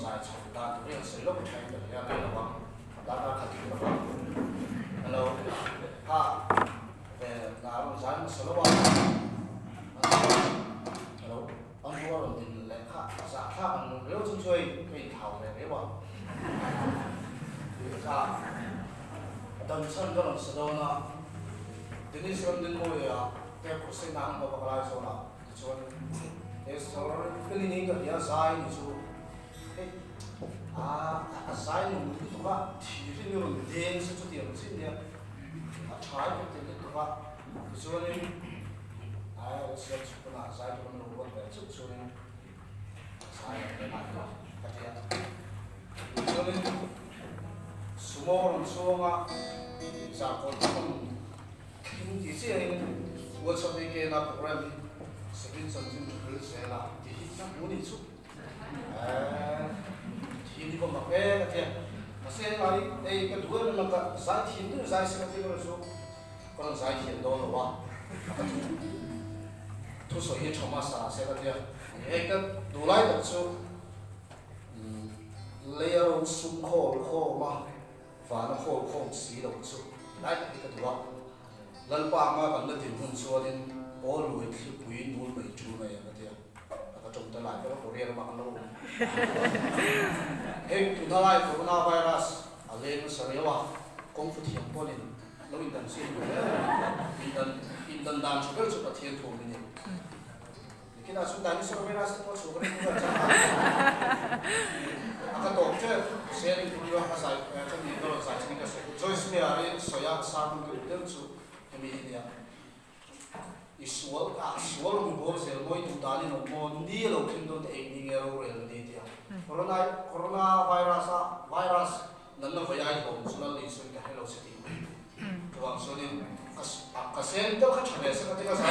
sai chồng ta tụi nó Shillong thay được ya cái là vắng đã khát cái là hello ha về nào sai một số lo hello ông mua rồi thì lại khát bằng nếu chung chơi cái thảo này đấy bọn khát Damchhan cái lòng sầu na thì đi xem đến môi cái cuộc sinh năng của bác lai số nào cho cái số cái này cái gì sai thì số sai thì mình tụi bạn thì cái nhiều đen sẽ chút tiền xin đi trái cái tiền tụi bạn cái số này sẽ chút nào sai thì mình luôn phải chút số này sai cái này cái gì số này small số mà sao còn không thì sẽ我说那个那 program 视频上真的是啦，第一那模拟出，ทีนี้ผมบอกกันที่มาเสียงอะไรก็ดูว่ามันก็สายทีนึงสายสิ่งที่เราสู้ก็ต้องสายทีโดนหรือว่าทุกส่วนที่ชมมาสาเสียกันที่ก็ดูไล่แบบสู้เลี้ยวสุ่มโค้มาฝันโค้สีเราสู้ไล่ก็ดูว่าลันป้ามากันเลยถึงหุ่นส่วนนี้โอ้ลุยที่ปุยนูนไปจูเลยก็ที่ก็จมตลาดก็เราเรียนมากันแล้วเฮ้ยทุกท่านโควิดไวรัสอะไรนั่นเสียว่าคงฟุตเทียมพอดีเราอินเตอร์เน็ตอินเตอร์ดันชุดชุดประเทศทั่วนี้คิดว่าสุดท้ายนี่สุดไวรัสที่ว่าสุดก็ได้ก็จะอาก็ตกเจอเสียงที่ว่าภาษาจะมีก็ภาษาที่นี่ก็จอยส์เนี่ยอะไรสอยสามก็เรื่องสุดมีเนี่ยอีสวลมีบอลเซลล์ไม่ถูกตาลีนมนี่เราคิดดูแต่เองนี่เงาเรื่องนี้ที่โคโรนาไวรัสนั่นเราพยายามผมสุนัขลิสุนกับให้เราสติระวังส่วนนี้ก็เซนต์ต้องขัดแย้งสักทีก็ใช่